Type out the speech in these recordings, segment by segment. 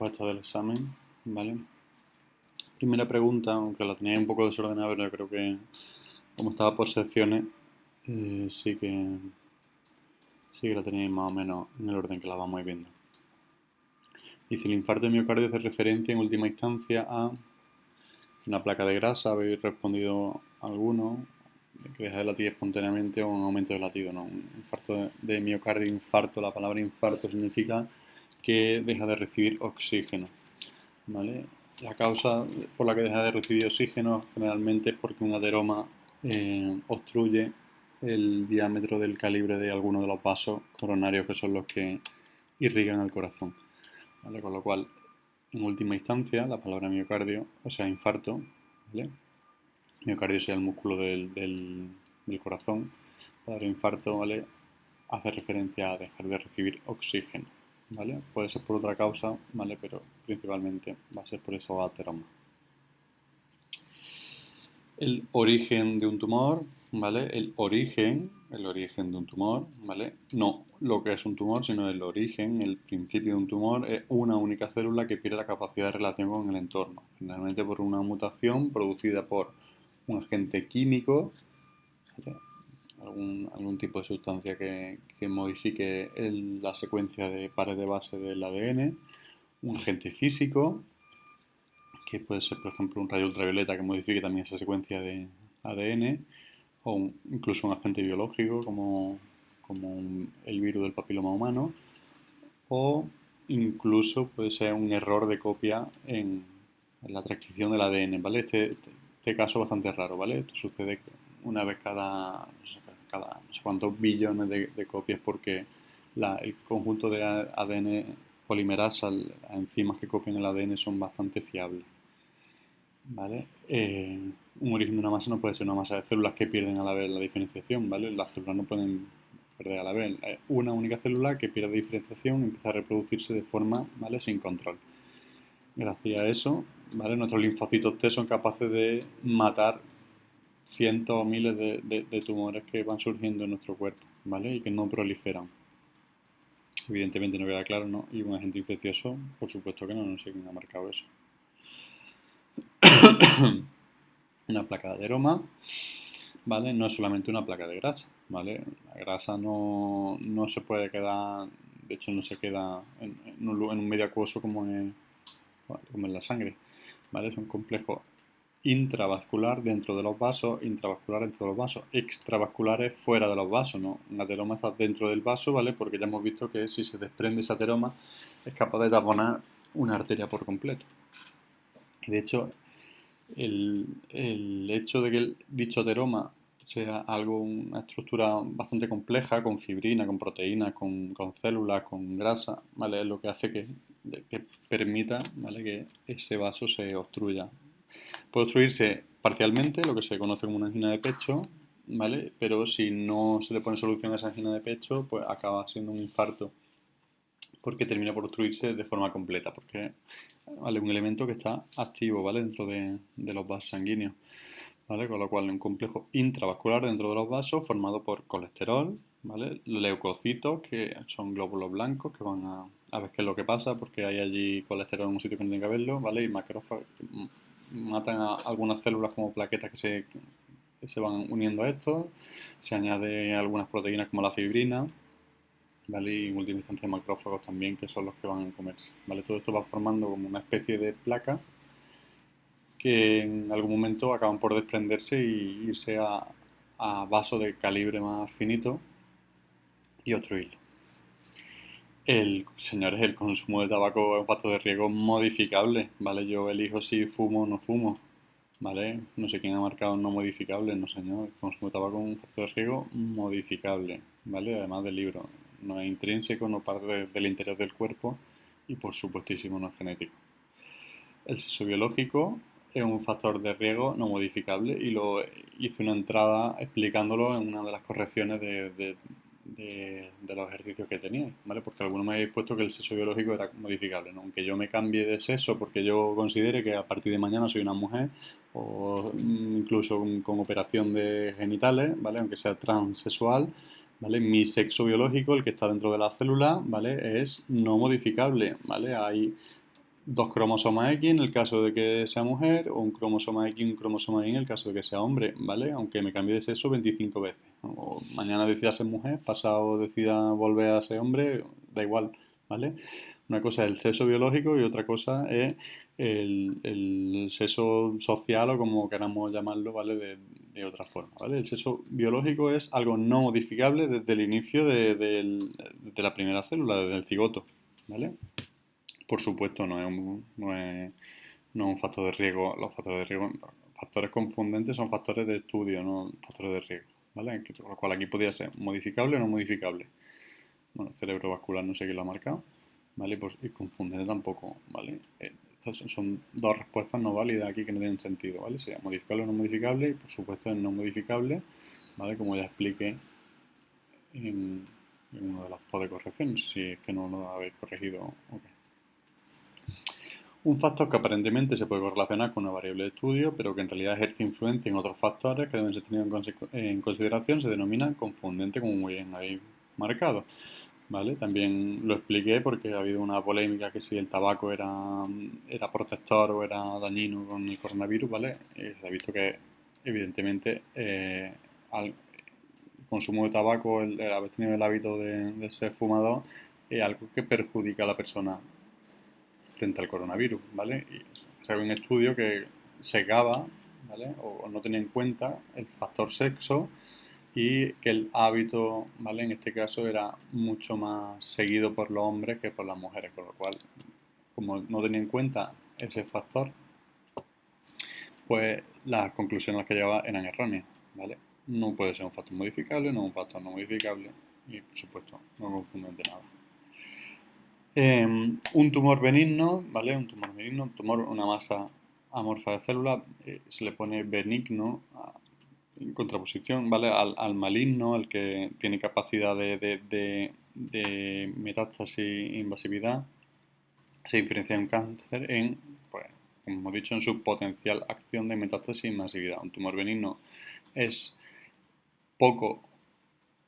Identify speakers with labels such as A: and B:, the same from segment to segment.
A: Respuesta del examen, ¿vale? Primera pregunta, aunque la tenía un poco desordenada, pero yo creo que como estaba por secciones, sí que la tenéis más o menos en el orden que la vamos a ir viendo. Dice, el infarto de miocardio hace referencia en última instancia a una placa de grasa, habéis respondido alguno, que deja de latir espontáneamente o un aumento de latido, ¿no? Un infarto de miocardio, infarto, la palabra infarto significa que deja de recibir oxígeno, ¿vale? La causa por la que deja de recibir oxígeno generalmente es porque un ateroma obstruye el diámetro del calibre de alguno de los vasos coronarios que son los que irrigan el corazón, ¿vale? Con lo cual, en última instancia, la palabra miocardio, o sea, infarto, ¿vale? Miocardio es el músculo del corazón. La palabra infarto, ¿vale? Hace referencia a dejar de recibir oxígeno, ¿vale? Puede ser por otra causa, ¿vale? Pero principalmente va a ser por esos ateromas. El origen de un tumor, ¿vale? El origen de un tumor, ¿vale? No lo que es un tumor, sino el origen, el principio de un tumor es una única célula que pierde la capacidad de relación con el entorno, generalmente por una mutación producida por un agente químico, ¿vale? Algún tipo de sustancia que modifique la secuencia de pares de base del ADN, un agente físico, que puede ser, por ejemplo, un rayo ultravioleta que modifique también esa secuencia de ADN, o incluso un agente biológico como el virus del papiloma humano, o incluso puede ser un error de copia en la transcripción del ADN, ¿vale? Este caso es bastante raro, ¿vale? Esto sucede una vez cada no sé cuántos billones de copias porque el conjunto de ADN polimerasa, las enzimas que copian el ADN son bastante fiables, ¿vale? Un origen de una masa no puede ser una masa de células que pierden a la vez la diferenciación, ¿vale? Las células no pueden perder a la vez. Una única célula que pierde diferenciación y empieza a reproducirse de forma, ¿vale? Sin control. Gracias a eso, ¿vale? Nuestros linfocitos T son capaces de matar cientos o miles de tumores que van surgiendo en nuestro cuerpo, ¿vale? Y que no proliferan. Evidentemente no queda claro, ¿no? Y un agente infeccioso, por supuesto que no, no sé quién ha marcado eso. Una placa de ateroma, ¿vale? No es solamente una placa de grasa, ¿vale? La grasa no se puede quedar, de hecho no se queda en un medio acuoso como en la sangre, ¿vale? Es un complejo intravascular dentro de los vasos, intravascular dentro de los vasos, extravasculares fuera de los vasos, ¿no? Un ateroma está dentro del vaso, ¿vale? Porque ya hemos visto que si se desprende ese ateroma es capaz de taponar una arteria por completo. Y de hecho, el hecho de que dicho ateroma sea una estructura bastante compleja, con fibrina, con proteínas, con células, con grasa, ¿vale? Es lo que hace que permita, ¿vale? Que ese vaso se obstruya. Puede obstruirse parcialmente, lo que se conoce como una angina de pecho, ¿vale? Pero si no se le pone solución a esa angina de pecho, pues acaba siendo un infarto porque termina por obstruirse de forma completa, porque ¿vale? Un elemento que está activo, ¿vale? Dentro de los vasos sanguíneos, ¿vale? Con lo cual un complejo intravascular dentro de los vasos formado por colesterol, ¿vale? Leucocitos, que son glóbulos blancos que van a ver qué es lo que pasa porque hay allí colesterol en un sitio que no tiene que haberlo, ¿vale? Y macrófagos matan a algunas células como plaquetas que se van uniendo a esto, se añade algunas proteínas como la fibrina, ¿vale? Y en última instancia macrófagos también, que son los que van a comerse, ¿vale? Todo esto va formando como una especie de placa que en algún momento acaban por desprenderse y irse a vasos de calibre más finito y obstruirlo. Señores, el consumo de tabaco es un factor de riesgo modificable, ¿vale? Yo elijo si fumo o no fumo, ¿vale? No sé quién ha marcado no modificable, no señor. El consumo de tabaco es un factor de riesgo modificable, ¿vale? Además del libro. No es intrínseco, no parte del interior del cuerpo y por supuestísimo no es genético. El sexo biológico es un factor de riesgo no modificable y lo hice una entrada explicándolo en una de las correcciones de los ejercicios que tenía, ¿vale? Porque algunos me habéis puesto que el sexo biológico era modificable, ¿no? Aunque yo me cambie de sexo porque yo considere que a partir de mañana soy una mujer o incluso con operación de genitales, ¿vale? Aunque sea transexual, ¿vale? Mi sexo biológico, el que está dentro de la célula, ¿vale? Es no modificable, ¿vale? Hay dos cromosomas X en el caso de que sea mujer, o un cromosoma X y un cromosoma Y en el caso de que sea hombre, ¿vale? Aunque me cambie de sexo 25 veces. O mañana decida ser mujer, pasado decida volver a ser hombre, da igual, ¿vale? Una cosa es el sexo biológico y otra cosa es el sexo social o como queramos llamarlo, ¿vale? De otra forma, ¿vale? El sexo biológico es algo no modificable desde el inicio de la primera célula, desde el cigoto, ¿vale? Por supuesto, no es un factor de riesgo. Los factores de riesgo, factores confundentes son factores de estudio, no factores de riesgo, ¿vale? Con lo cual aquí podría ser modificable o no modificable. Bueno, cerebrovascular no sé quién lo ha marcado, ¿vale? Pues y confundente tampoco, ¿vale? Estas son dos respuestas no válidas aquí que no tienen sentido, ¿vale? Sería modificable o no modificable y por supuesto es no modificable, ¿vale? Como ya expliqué en, en uno de los pods de corrección, si es que no lo habéis corregido, ok. Un factor que aparentemente se puede correlacionar con una variable de estudio, pero que en realidad ejerce influencia en otros factores que deben ser tenidos en consideración, se denomina confundente, como muy bien habéis marcado. ¿Vale? También lo expliqué porque ha habido una polémica que si el tabaco era protector o era dañino con el coronavirus, ¿vale? Se ha visto que evidentemente al consumo de tabaco, el haber tenido el hábito de ser fumador, es algo que perjudica a la persona frente al coronavirus, ¿vale? Y se había un estudio que segaba, ¿vale? O no tenía en cuenta el factor sexo y que el hábito, ¿vale? En este caso era mucho más seguido por los hombres que por las mujeres, con lo cual, como no tenía en cuenta ese factor, pues las conclusiones a las que llegaba eran erróneas, ¿vale? No puede ser un factor modificable, no un factor no modificable y, por supuesto, no confunden de nada. Un tumor benigno, ¿vale? Un tumor, una masa amorfa de células, se le pone benigno en contraposición, ¿vale? Al maligno, al que tiene capacidad de metástasis e invasividad, se diferencia de un cáncer en, pues, como hemos dicho, en su potencial acción de metástasis e invasividad. Un tumor benigno es poco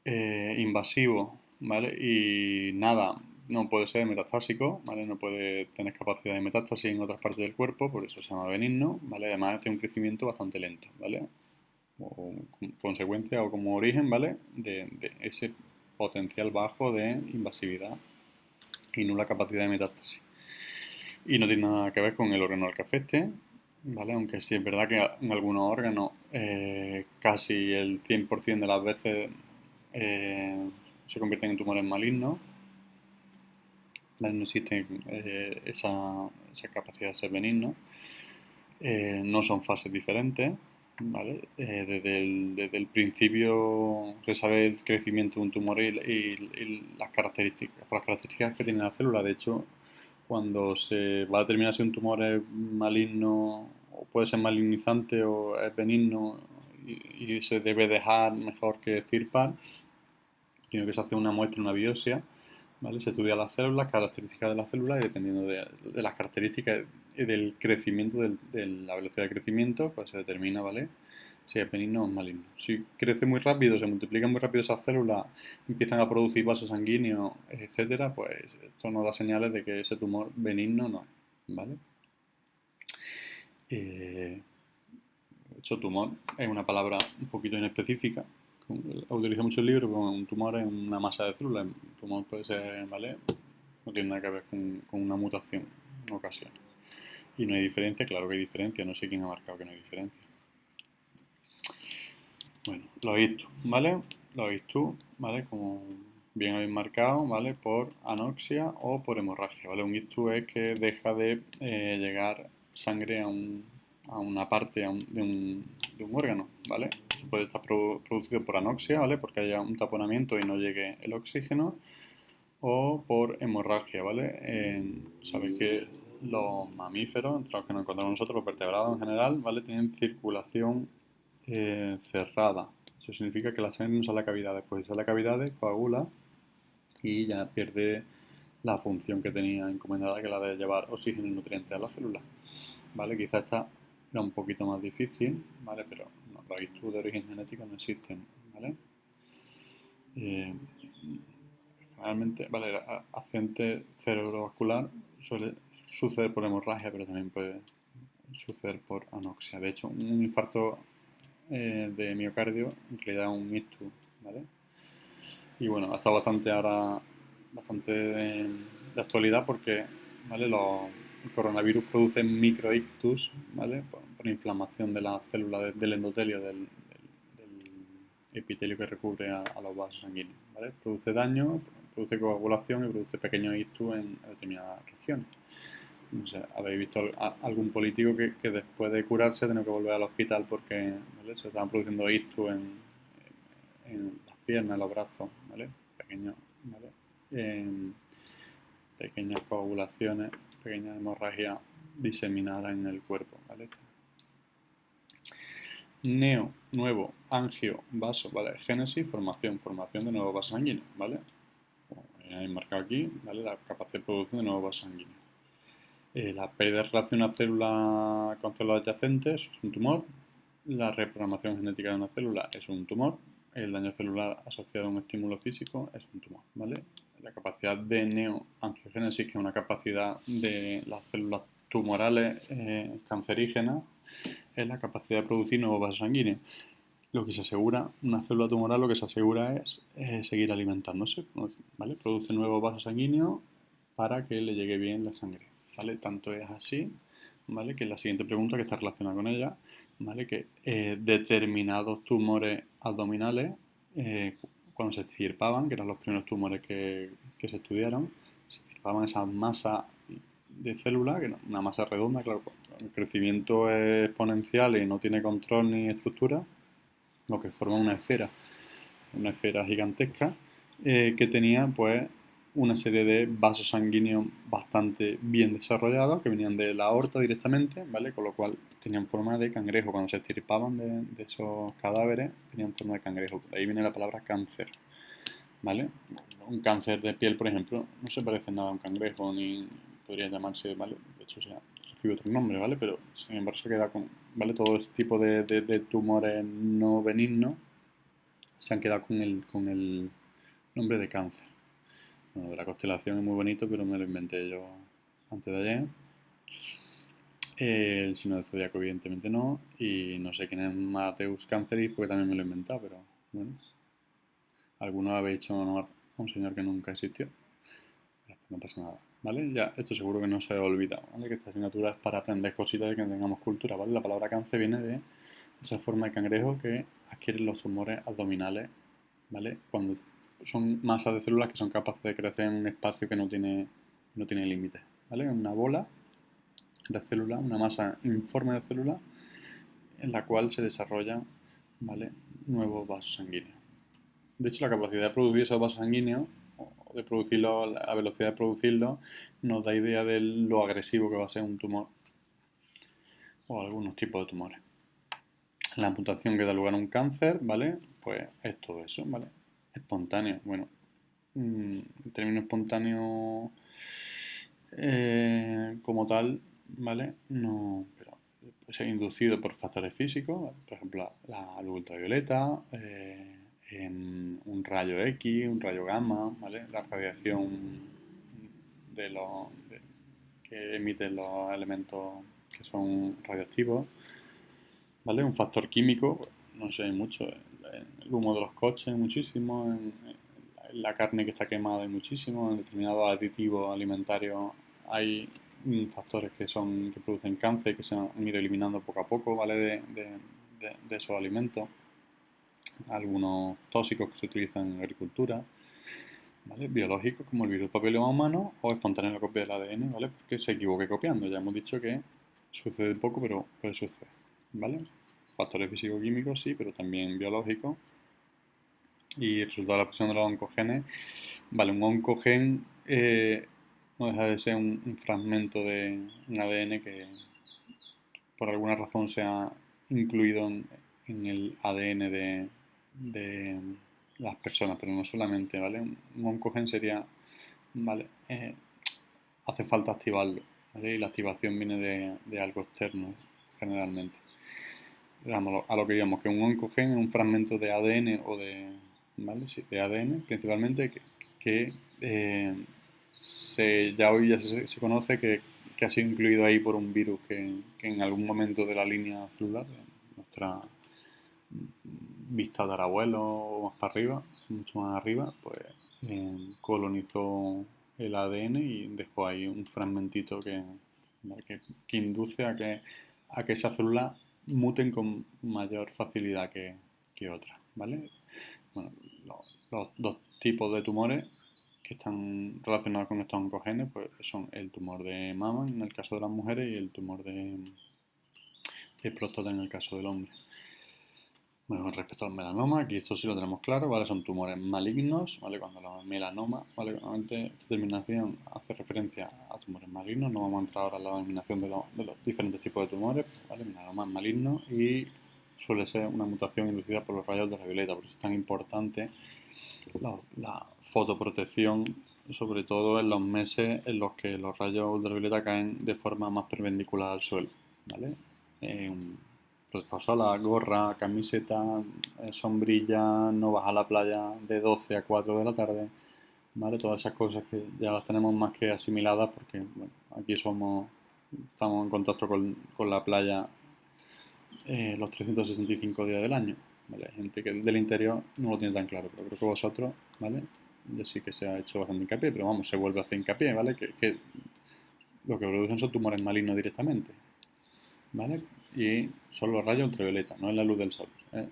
A: invasivo, ¿vale? Y nada, no puede ser metastásico, ¿vale? No puede tener capacidad de metástasis en otras partes del cuerpo, por eso se llama benigno, ¿vale? Además tiene un crecimiento bastante lento, ¿vale? O como consecuencia o como origen, ¿vale? De ese potencial bajo de invasividad y nula capacidad de metástasis. Y no tiene nada que ver con el órgano al que afecte, ¿vale? Aunque sí es verdad que en algunos órganos casi el 100% de las veces se convierten en tumores malignos, ¿vale? No existe esa capacidad de ser benigno. No son fases diferentes, ¿vale? Desde el principio se sabe el crecimiento de un tumor y las características que tiene la célula. De hecho, cuando se va a determinar si un tumor es maligno o puede ser malignizante o es benigno y se debe dejar mejor que extirpar, primero que se hace una muestra, una biopsia, ¿vale? Se estudia las células, características de las células y dependiendo de las características y del crecimiento, de la velocidad de crecimiento, pues se determina, ¿vale? Si es benigno o maligno. Si crece muy rápido, se multiplican muy rápido esas células, empiezan a producir vasos sanguíneos, etcétera, pues esto nos da señales de que ese tumor benigno no es, ¿vale? De hecho, tumor es una palabra un poquito inespecífica. Utiliza mucho el libro, pero un tumor es una masa de células. Un tumor puede ser, ¿vale? No tiene nada que ver con una mutación en ocasiones. Y no hay diferencia, claro que hay diferencia, no sé quién ha marcado que no hay diferencia. Bueno, lo habéis tú, ¿vale? Lo habéis tú, ¿vale? Como bien habéis marcado, ¿vale? Por anoxia o por hemorragia, ¿vale? Un ictus es que deja de llegar sangre a una parte de un órgano, ¿vale? Puede estar producido por anoxia, ¿vale? Porque haya un taponamiento y no llegue el oxígeno, o por hemorragia, ¿vale? Sabéis que los mamíferos, entre los que nos encontramos nosotros, los vertebrados en general, ¿vale? Tienen circulación cerrada. Eso significa que la sangre no sale a cavidades, pues si sale a cavidades, coagula y ya pierde la función que tenía encomendada, que es la de llevar oxígeno y nutrientes a las células. ¿Vale? Quizá esta era un poquito más difícil, ¿vale? Pero no, los estudios de origen genético no existen, ¿vale? Realmente, vale, el accidente cerebrovascular suceder por hemorragia, pero también puede suceder por anoxia. De hecho, un infarto de miocardio en realidad es un ictus, ¿vale? Y bueno, ha estado bastante de actualidad porque, ¿vale? El coronavirus produce microictus, ¿vale? Por inflamación de las células del endotelio del epitelio que recubre a los vasos sanguíneos, ¿vale? Produce daño, produce coagulación y produce pequeños ictus en determinadas regiones. No sé, habéis visto algún político que después de curarse ha tenido que volver al hospital porque, ¿vale? Se estaban produciendo ictus en las piernas, en los brazos, ¿vale? Pequeños, ¿vale? Pequeñas coagulaciones, pequeñas hemorragias diseminadas en el cuerpo, ¿vale? Neo, nuevo, angio, vaso, ¿vale? Génesis, formación de nuevos vasos sanguíneos, ¿vale? Como he marcado aquí, ¿vale? La capacidad de producción de nuevos vasos sanguíneos. La pérdida de relación a célula con células adyacentes es un tumor. La reprogramación genética de una célula es un tumor. El daño celular asociado a un estímulo físico es un tumor, ¿vale? La capacidad de neoangiogénesis, que es una capacidad de las células tumorales cancerígenas, es la capacidad de producir nuevos vasos sanguíneos. Lo que se asegura, una célula tumoral lo que se asegura es seguir alimentándose, ¿vale? Produce nuevos vasos sanguíneos para que le llegue bien la sangre, ¿vale? Tanto es así, ¿vale? Que la siguiente pregunta que está relacionada con ella, ¿vale? Que determinados tumores abdominales, cuando se extirpaban, que eran los primeros tumores que se estudiaron, se extirpaban esas masas de células, que era una masa redonda, claro, el crecimiento es exponencial y no tiene control ni estructura, lo que forma una esfera gigantesca que tenía pues una serie de vasos sanguíneos bastante bien desarrollados que venían de la aorta directamente, ¿vale? Con lo cual tenían forma de cangrejo. Cuando se extirpaban de esos cadáveres tenían forma de cangrejo. De ahí viene la palabra cáncer, ¿vale? Un cáncer de piel, por ejemplo, no se parece nada a un cangrejo ni podría llamarse, ¿vale? De hecho, recibe otro nombre, ¿vale? Pero sin embargo se queda con, ¿vale? Todo este tipo de tumores no benignos se han quedado con el nombre de cáncer. Bueno, de la constelación es muy bonito, pero me lo inventé yo antes de ayer. El signo del zodiaco, evidentemente no. Y no sé quién es Mateus Cánceris, porque también me lo he inventado, pero bueno. Algunos habéis hecho honor a un señor que nunca existió. No pasa nada, ¿vale? Ya, esto seguro que no se olvida, ¿vale? Que esta asignatura es para aprender cositas y que tengamos cultura, ¿vale? La palabra cáncer viene de esa forma de cangrejo que adquieren los tumores abdominales, ¿vale? Cuando son masas de células que son capaces de crecer en un espacio que no tiene límites, ¿vale? Una bola de células, una masa informe de células en la cual se desarrollan, ¿vale? Nuevos vasos sanguíneos. De hecho, la capacidad de producir esos vasos sanguíneos, o de producirlo, la velocidad de producirlo, nos da idea de lo agresivo que va a ser un tumor o algunos tipos de tumores. La amputación que da lugar a un cáncer, ¿vale? Pues es todo eso, ¿vale? Espontáneo. Bueno, el término espontáneo como tal, ¿vale? No, pero puede ser inducido por factores físicos, ¿vale? Por ejemplo, la luz ultravioleta, un rayo X, un rayo gamma, ¿vale? La radiación que emiten los elementos que son radioactivos, ¿vale? Un factor químico, no sé, hay mucho. El humo de los coches, muchísimo. En la carne que está quemada hay muchísimo. En determinados aditivos alimentarios hay factores que producen cáncer y que se han ido eliminando poco a poco, ¿vale? De esos alimentos. Algunos tóxicos que se utilizan en agricultura, ¿vale? Biológicos como el virus del papiloma humano o espontánea copia del ADN, ¿vale? Porque se equivoque copiando. Ya hemos dicho que sucede poco, pero puede suceder, ¿vale? Factores físico-químicos sí, pero también biológicos. Y el resultado de la presión de los oncogenes, vale, un oncogen no deja de ser un fragmento de un ADN que por alguna razón se ha incluido en el ADN de las personas, pero no solamente, ¿vale? Un oncogen sería, ¿vale? Hace falta activarlo, ¿vale? Y la activación viene de algo externo, generalmente. Digamos, a lo que digamos, que un oncogen es un fragmento de ADN o ¿vale? Sí, de ADN principalmente que ya hoy ya se conoce que que ha sido incluido ahí por un virus que en algún momento de la línea celular, de nuestra vista de abuelo o más para arriba, mucho más arriba, pues colonizó el ADN y dejó ahí un fragmentito que induce a que esas células muten con mayor facilidad que otras, ¿vale? Bueno, los dos tipos de tumores que están relacionados con estos oncogenes pues son el tumor de mama en el caso de las mujeres y el tumor de próstata en el caso del hombre. Bueno, con respecto al melanoma, aquí esto sí lo tenemos claro, ¿vale? Son tumores malignos, ¿vale? Cuando los melanoma, ¿vale? Normalmente esta terminación hace referencia a tumores malignos, no vamos a entrar ahora en la denominación de los diferentes tipos de tumores, ¿vale? Melanoma es maligno y suele ser una mutación inducida por los rayos ultravioleta, por eso es tan importante la fotoprotección, sobre todo en los meses en los que los rayos ultravioleta caen de forma más perpendicular al suelo, ¿vale? Protector solar, gorra, camiseta, sombrilla, no vas a la playa de 12 a 4 de la tarde, ¿vale? Todas esas cosas que ya las tenemos más que asimiladas porque bueno, aquí estamos en contacto con la playa los 365 días del año, ¿vale? Hay gente que del interior no lo tiene tan claro, pero creo que vosotros, ¿vale? Ya sí que se ha hecho bastante hincapié, pero vamos, se vuelve a hacer hincapié, ¿vale? Que lo que producen son tumores malignos directamente, ¿vale? Y son los rayos ultravioleta, no es la luz del sol, ¿eh?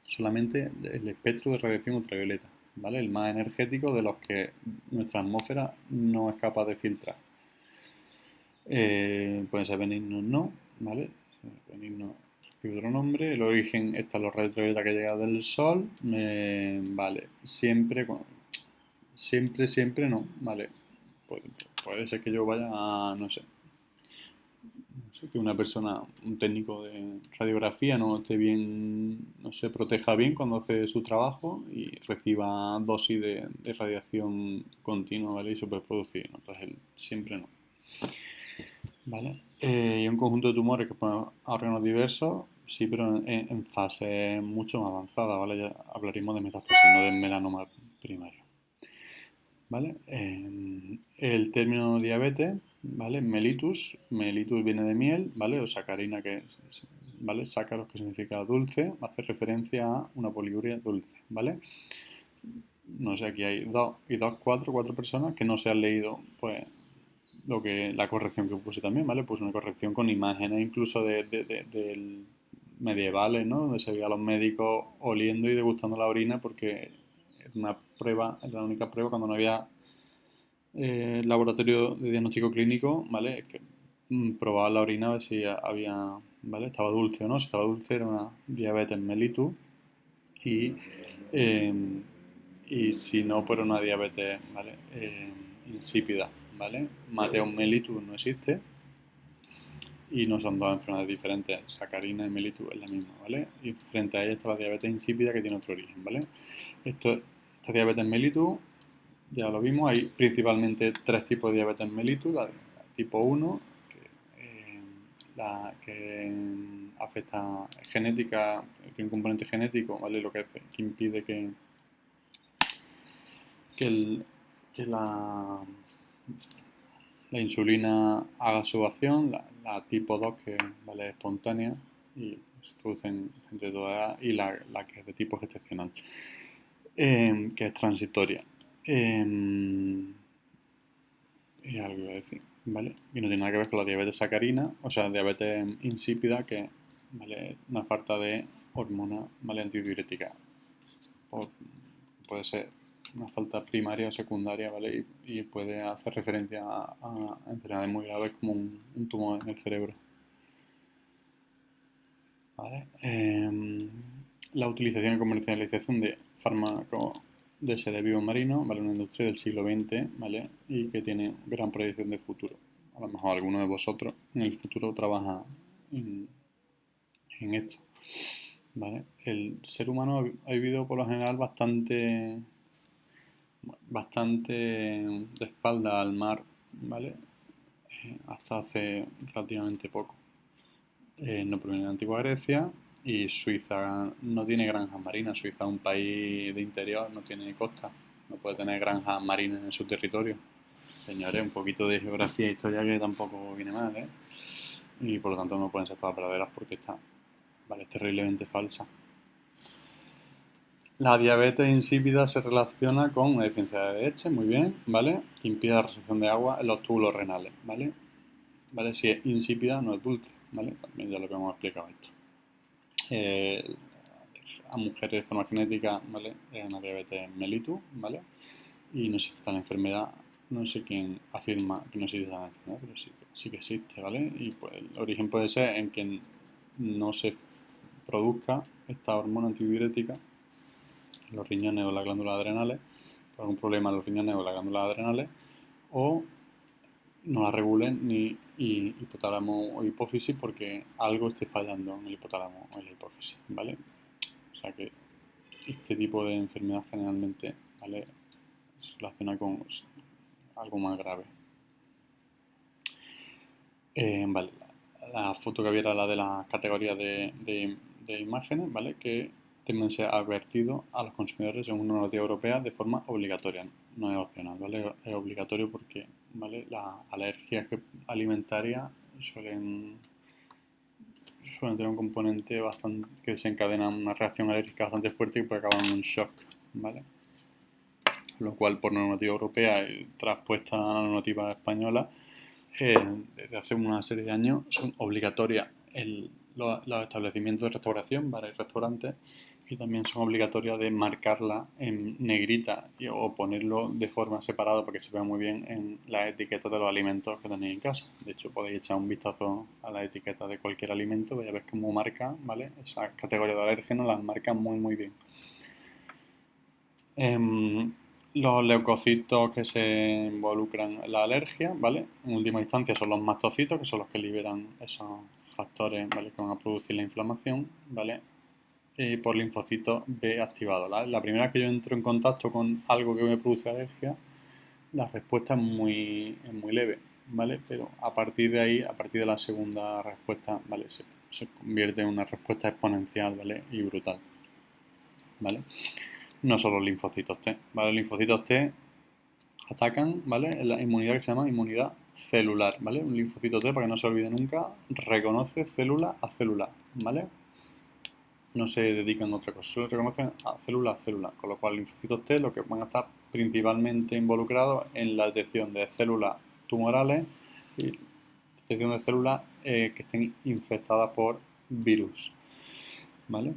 A: Solamente el espectro de radiación ultravioleta, ¿vale? El más energético de los que nuestra atmósfera no es capaz de filtrar. Pueden ser benignos o no, ¿vale? Benigno recibe otro nombre. El origen está en los rayos ultravioleta que llegan del sol, vale. Siempre no, ¿vale? Puede ser que yo vaya a, no sé, que una persona, un técnico de radiografía no esté bien, no se proteja bien cuando hace su trabajo y reciba dosis de radiación continua, ¿vale? Y superproducida, ¿no? Entonces él siempre no, ¿vale? Y un conjunto de tumores que ponen a órganos diversos, sí, pero en fase mucho más avanzada, ¿vale? Ya hablaremos de metástasis, no de melanoma primario. ¿Vale? El término diabetes, ¿vale? Mellitus, mellitus viene de miel, ¿vale? O sacarina, ¿vale? Sácaros, que significa dulce, hace referencia a una poliuria dulce, ¿vale? No sé, aquí hay cuatro personas que no se han leído, pues, la corrección que puse también, ¿vale? Puse una corrección con imágenes incluso del medievales, ¿no? Donde se veía a los médicos oliendo y degustando la orina porque era la única prueba cuando no había laboratorio de diagnóstico clínico, ¿vale? Que probaban la orina a ver si había, ¿vale? Estaba dulce o no. Si estaba dulce era una diabetes mellitus y, eh, y si no, pues era una diabetes, ¿vale? Insípida, ¿vale? Mateus mellitus no existe y no son dos enfermedades diferentes. Sacarina y mellitus es la misma, ¿vale? Y frente a ella está la diabetes insípida que tiene otro origen, ¿vale? Esta diabetes mellitus ya lo vimos, hay principalmente tres tipos de diabetes mellitus. La tipo 1, que afecta genética, que un componente genético, ¿vale? Lo que impide que, el- que la insulina haga su acción. La tipo 2, que ¿vale? Es espontánea y se producen entre todas, y la que es de tipo gestacional, que es transitoria. Y algo iba a decir, ¿vale? Y no tiene nada que ver con la diabetes sacarina, o sea, diabetes insípida, que ¿vale? Una falta de hormona, ¿vale? Antidiurética. O puede ser una falta primaria o secundaria, ¿vale? Y puede hacer referencia a enfermedades muy graves como un tumor en el cerebro, ¿vale? La utilización y comercialización de fármacos de sede vivo marino, ¿vale? Una industria del siglo XX, ¿vale? Y que tiene gran proyección de futuro. A lo mejor alguno de vosotros en el futuro trabaja en esto, ¿vale? El ser humano ha vivido por lo general bastante de espalda al mar, ¿vale? Hasta hace relativamente poco. No proviene de la antigua Grecia y Suiza no tiene granjas marinas. Suiza es un país de interior, no tiene costa, no puede tener granjas marinas en su territorio. Señores, un poquito de geografía e historia que tampoco viene mal, ¿eh? Y por lo tanto no pueden ser todas verdaderas porque está, vale, es terriblemente falsa. La diabetes insípida se relaciona con una deficiencia de leche, muy bien, ¿vale? Impide la resorción de agua en los túbulos renales, ¿vale? ¿Vale? Si es insípida, no es dulce, ¿vale? También ya lo que hemos explicado esto. Eh, a mujeres de forma genética, ¿vale? Es una diabetes mellitus, ¿vale? Y no existe la enfermedad, no sé quién afirma que no existe la enfermedad, pero sí que existe, ¿vale? Y pues el origen puede ser en que no se produzca esta hormona antidiurética en los riñones o las glándulas adrenales, por algún problema en los riñones o las glándulas adrenales, o no la regulen ni hipotálamo o hipófisis porque algo esté fallando en el hipotálamo o en la hipófisis, ¿vale? O sea que este tipo de enfermedad generalmente, ¿vale?, se relaciona con algo más grave. Vale, la foto que había era la de las categorías de imágenes, ¿vale? Que deben ser advertidos a los consumidores según una normativa europea de forma obligatoria, no es opcional, ¿vale? Es obligatorio porque, ¿vale?, las alergias alimentarias suelen tener un componente bastante que desencadena una reacción alérgica bastante fuerte y puede acabar en un shock, ¿vale? Lo cual por normativa europea y traspuesta a la normativa española, desde hace una serie de años son obligatorias los establecimientos de restauración, bares y restaurantes, y también son obligatorias de marcarla en negrita o ponerlo de forma separada para que se vea muy bien en las etiquetas de los alimentos que tenéis en casa. De hecho, podéis echar un vistazo a la etiqueta de cualquier alimento, vais a ver cómo marca, ¿vale? Esas categorías de alérgenos las marcan muy muy bien. Los leucocitos que se involucran en la alergia, ¿vale? En última instancia son los mastocitos, que son los que liberan esos factores, ¿vale?, que van a producir la inflamación, ¿vale? Y por linfocitos B activados. La primera vez que yo entro en contacto con algo que me produce alergia, la respuesta es muy leve, ¿vale? Pero a partir de ahí, a partir de la segunda respuesta, ¿vale?, se convierte en una respuesta exponencial, ¿vale?, y brutal, ¿vale? No solo linfocitos T, ¿vale? Los linfocitos T atacan, ¿vale?, la inmunidad que se llama inmunidad celular, ¿vale? Un linfocito T, para que no se olvide nunca, reconoce célula a célula, ¿vale? No se dedican a otra cosa, solo reconocen a célula, con lo cual los linfocitos T lo que van a estar principalmente involucrados en la detección de células tumorales y detección de células que estén infectadas por virus, ¿vale?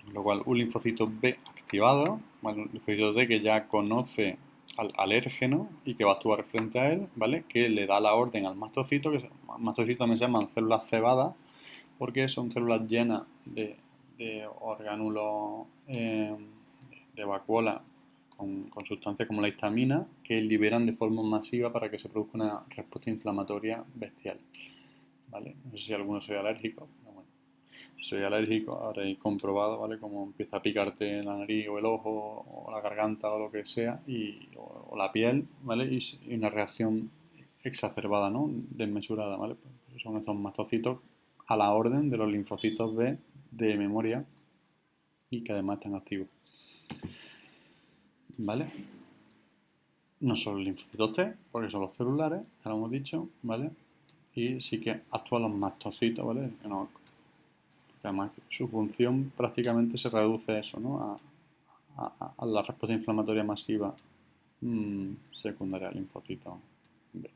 A: Con lo cual un linfocito B activado, ¿vale?, un linfocito T que ya conoce al alérgeno y que va a actuar frente a él, ¿vale?, que le da la orden al mastocito, que mastocitos también se llaman células cebadas, porque son células llenas de orgánulos de vacuola con sustancias como la histamina que liberan de forma masiva para que se produzca una respuesta inflamatoria bestial, ¿vale? No sé si alguno soy alérgico, pero bueno, si soy alérgico habréis comprobado, ¿vale?, cómo empieza a picarte la nariz o el ojo o la garganta o lo que sea o la piel, ¿vale?, y una reacción exacerbada, ¿no?, desmesurada, ¿vale? Pues son estos mastocitos a la orden de los linfocitos B de memoria y que además están activos, ¿vale? No solo los linfocitos T, porque son los celulares, ya lo hemos dicho, ¿vale? Y sí que actúan los mastocitos, ¿vale? No, además su función prácticamente se reduce a eso, ¿no?, a la respuesta inflamatoria masiva secundaria al linfocito B.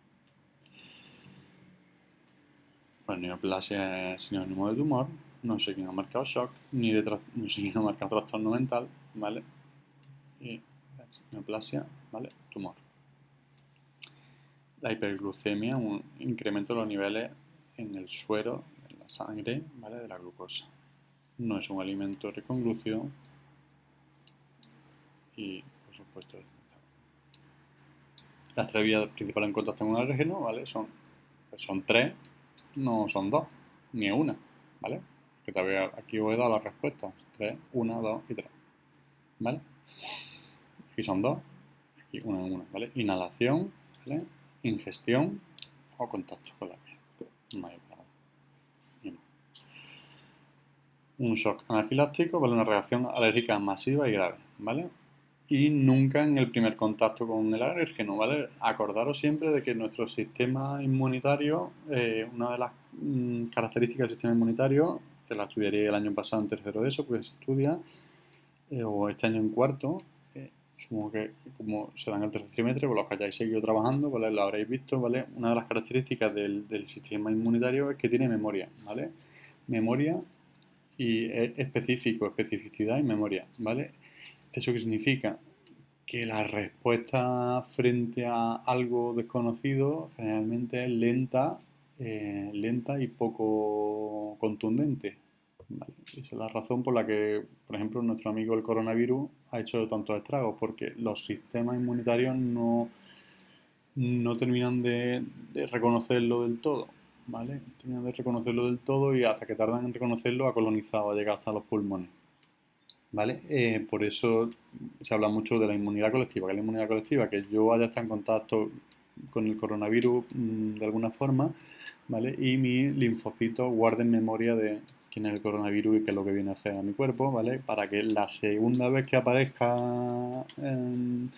A: Pues neoplasia es sinónimo de tumor, no sé quién ha marcado shock, no sé quién ha marcado trastorno mental, ¿vale? Y neoplasia, ¿vale?, tumor. La hiperglucemia, un incremento de los niveles en el suero, en la sangre, ¿vale?, de la glucosa. No es un alimento rico en glúcido y, por supuesto, las tres vías principales en contacto con el alérgeno, ¿vale?, son tres, no son dos, ni una, ¿vale? Que todavía aquí os he dado las respuestas. 3, 1, 2 y 3, ¿vale? Aquí son dos, aquí una, ¿vale? Inhalación, ¿vale?, ingestión o contacto con la piel. No hay otra. Un shock anafiláctico, ¿vale?, una reacción alérgica masiva y grave, ¿vale? y nunca en el primer contacto con el alérgeno, ¿vale? Acordaros siempre de que nuestro sistema inmunitario, una de las características del sistema inmunitario, que la estudiaría el año pasado en tercero de eso, pues se estudia, o este año en cuarto, supongo que como se da en el tercer trimestre, pues los que hayáis seguido trabajando, ¿vale? Lo habréis visto, ¿vale? Una de las características del sistema inmunitario es que tiene memoria, ¿vale? Memoria y es específico, especificidad y memoria, ¿vale? ¿Eso qué significa? Que la respuesta frente a algo desconocido generalmente es lenta, lenta y poco contundente. ¿Vale? Esa es la razón por la que, por ejemplo, nuestro amigo el coronavirus ha hecho tantos estragos, porque los sistemas inmunitarios no terminan de reconocerlo del todo. ¿Vale? Terminan de reconocerlo del todo y hasta que tardan en reconocerlo ha colonizado, ha llegado hasta los pulmones. ¿Vale? Por eso se habla mucho de la inmunidad colectiva. ¿Que es la inmunidad colectiva? Que yo haya estado en contacto con el coronavirus de alguna forma, ¿vale? Y mis linfocitos guarden memoria de quién es el coronavirus y qué es lo que viene a hacer a mi cuerpo, ¿vale? Para que la segunda vez que aparezca en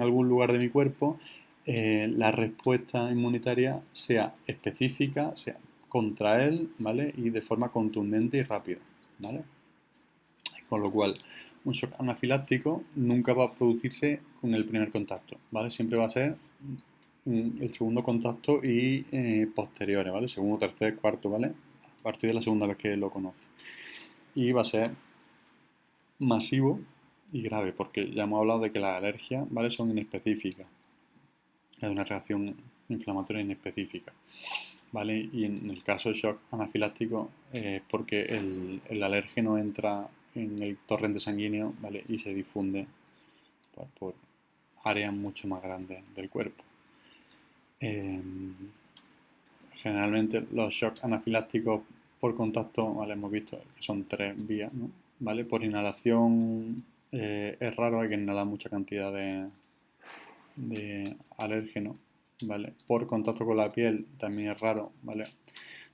A: algún lugar de mi cuerpo, la respuesta inmunitaria sea específica, sea contra él, ¿vale? Y de forma contundente y rápida, ¿vale? Con lo cual, un shock anafiláctico nunca va a producirse con el primer contacto, ¿vale? Siempre va a ser el segundo contacto y posteriores, ¿vale? Segundo, tercer, cuarto, ¿vale? A partir de la segunda vez que lo conoce. Y va a ser masivo y grave, porque ya hemos hablado de que las alergias, ¿vale? Son inespecíficas. Es una reacción inflamatoria inespecífica, ¿vale? Y en el caso de shock anafiláctico es porque el alérgeno entra en el torrente sanguíneo, ¿vale? Y se difunde pues, por áreas mucho más grandes del cuerpo. Eh, Generalmente los shocks anafilácticos por contacto, ¿vale? Hemos visto que son tres vías, ¿no? ¿Vale? Por inhalación es raro, hay que inhalar mucha cantidad de alérgeno, ¿vale? Por contacto con la piel también es raro, ¿vale?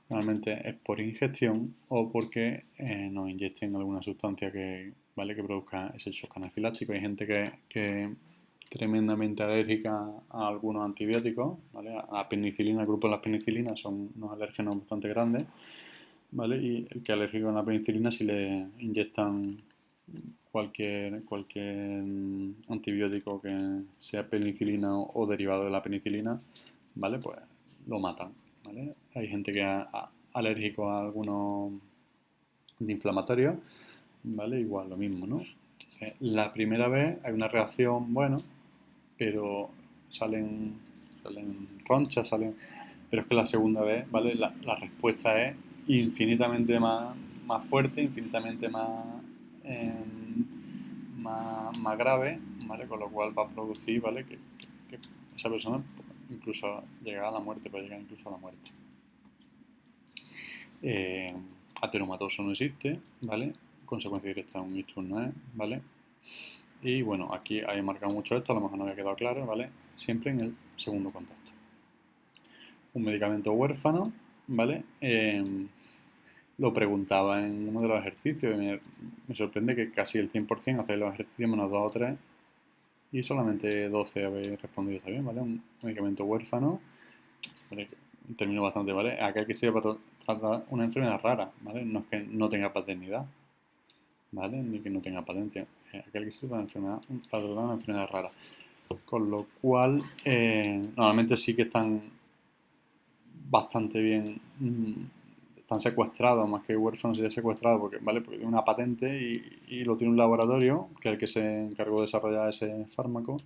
A: Normalmente es por ingestión o porque nos inyecten alguna sustancia que, ¿vale? Que produzca ese shock anafiláctico. Hay gente que es tremendamente alérgica a algunos antibióticos, ¿vale? A la penicilina, el grupo de las penicilinas son unos alérgenos bastante grandes, ¿vale? Y el que es alérgico a la penicilina, si le inyectan cualquier antibiótico que sea penicilina o derivado de la penicilina, ¿vale? Pues lo matan, ¿vale? Hay gente que es alérgico a algunos antiinflamatorios, ¿vale? Igual, lo mismo, ¿no? Entonces, la primera vez hay una reacción, bueno, pero salen ronchas, pero es que la segunda vez, ¿vale? La respuesta es infinitamente más fuerte, infinitamente eh, más grave, ¿vale? Con lo cual va a producir, ¿vale? Que esa persona incluso llega a la muerte, puede llegar incluso a la muerte. Eh, Ateromatoso no existe, ¿vale? Consecuencia directa de un ictus no es, ¿vale? Y bueno, aquí hay marcado mucho esto, a lo mejor no había quedado claro, ¿vale? Siempre en el segundo contacto. Un medicamento huérfano, ¿vale? Lo preguntaba en uno de los ejercicios y me sorprende que casi el 100% hacéis los ejercicios menos 2 o 3 y solamente 12 habéis respondido está bien, ¿vale? Un medicamento huérfano, ¿vale? Un término bastante, ¿vale? Aquel que sirve para tratar una enfermedad rara, ¿vale? No es que no tenga paternidad, ¿vale? Ni que no tenga patente. Aquel que sirve para tratar una enfermedad rara. Con lo cual, normalmente sí que están bastante bien, están secuestrados, más que huérfanos sería secuestrado, porque, ¿vale? Porque tiene una patente y lo tiene un laboratorio, que es el que se encargó de desarrollar ese fármaco,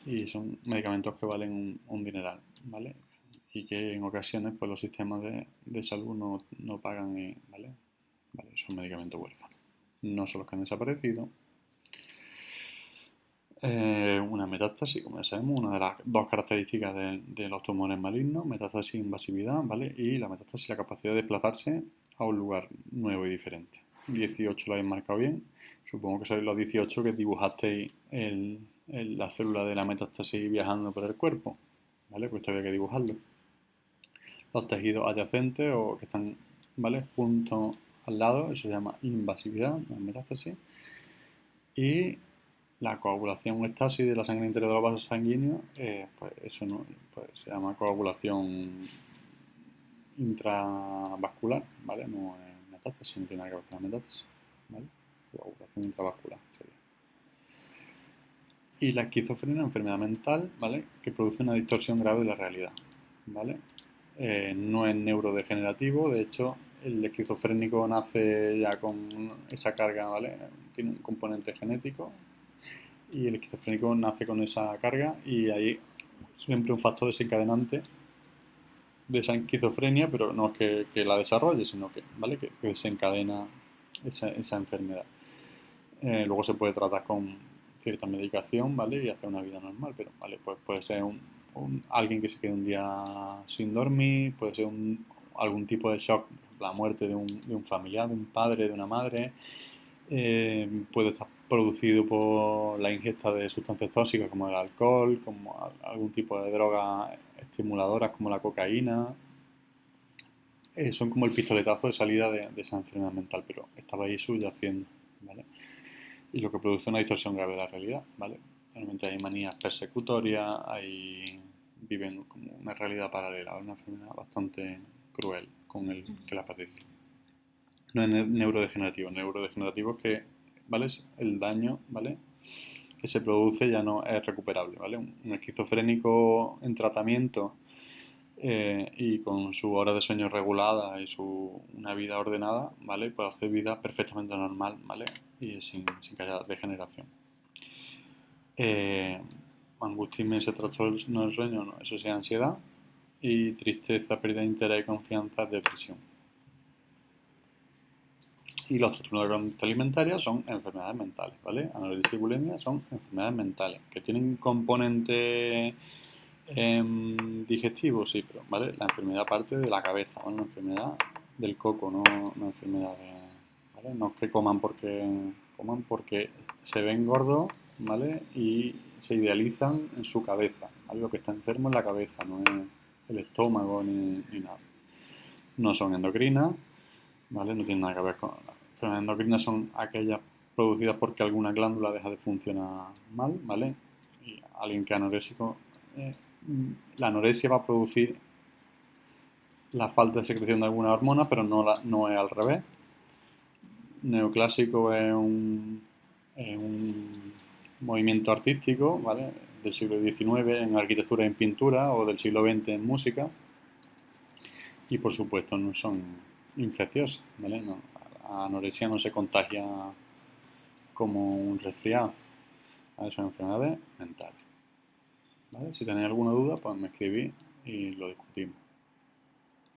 A: y son medicamentos que valen un dineral, ¿vale? Y que en ocasiones pues los sistemas de salud no pagan, ¿vale? Vale, son medicamentos huérfanos. No son los que han desaparecido. Una metástasis, como ya sabemos, una de las dos características de los tumores malignos, metástasis e invasividad, ¿vale? Y la metástasis, la capacidad de desplazarse a un lugar nuevo y diferente. 18 lo habéis marcado bien. Supongo que sois los 18 que dibujasteis la célula de la metástasis viajando por el cuerpo, ¿vale? Pues todavía hay que dibujarlo. Los tejidos adyacentes o que están, ¿vale? Juntos al lado, eso se llama invasividad, la metástasis. Y la coagulación o estasis de la sangre interior de los vasos sanguíneos, pues eso no, pues se llama coagulación intravascular, ¿vale? No es metástasis, no tiene nada que ver con la metástasis, ¿vale? Coagulación intravascular sería. Y la esquizofrenia es una enfermedad mental, ¿vale? Que produce una distorsión grave de la realidad, ¿vale? No es neurodegenerativo, de hecho, el esquizofrénico nace ya con esa carga, ¿vale? Tiene un componente genético y el esquizofrénico nace con esa carga y hay siempre un factor desencadenante de esa esquizofrenia, pero no es que la desarrolle, sino que, ¿vale? Que desencadena esa enfermedad. Luego se puede tratar con cierta medicación, ¿vale? Y hacer una vida normal, pero, ¿vale? Pues puede ser alguien que se quede un día sin dormir, puede ser algún tipo de shock, la muerte de un familiar, de un padre, de una madre, puede estar producido por la ingesta de sustancias tóxicas como el alcohol, como algún tipo de drogas estimuladoras como la cocaína. Son como el pistoletazo de salida de esa enfermedad mental, pero estaba ahí subyaciendo, ¿vale? Y lo que produce una distorsión grave de la realidad, ¿vale? Realmente hay manías persecutorias, viven como una realidad paralela, una enfermedad bastante cruel con el que la padece. No es neurodegenerativo es que, ¿vale? El daño, ¿vale? Que se produce ya no es recuperable, ¿vale? Un esquizofrénico en tratamiento y con su hora de sueño regulada y una vida ordenada, ¿vale? Puede hacer vida perfectamente normal, ¿vale? Y sin que haya degeneración. Angustia inmensa, trastorno del sueño, no, eso sería ansiedad. Y tristeza, pérdida de interés y confianza, depresión. Y los trastornos de conducta alimentaria son enfermedades mentales, ¿vale? Anorexia y bulimia son enfermedades mentales, que tienen componente digestivo, sí, pero, ¿vale? La enfermedad parte de la cabeza, ¿vale? Una enfermedad del coco, no una enfermedad ¿vale? No es que coman porque se ven gordos, ¿vale? Y se idealizan en su cabeza, ¿vale? Lo que está enfermo es la cabeza, no es el estómago ni nada. No son endocrinas, ¿vale? No tienen nada que ver con... Las enfermedades endocrinas son aquellas producidas porque alguna glándula deja de funcionar mal, ¿vale? Y alguien que es anorésico, la anorexia va a producir la falta de secreción de alguna hormona, pero no es al revés. Neoclásico es un movimiento artístico, ¿vale? Del siglo XIX en arquitectura y en pintura, o del siglo XX en música, y por supuesto no son infecciosas, ¿vale? No, la anorexia no se contagia como un resfriado, ¿vale? Son enfermedades mentales, ¿vale? Si tenéis alguna duda, pues me escribís y lo discutimos.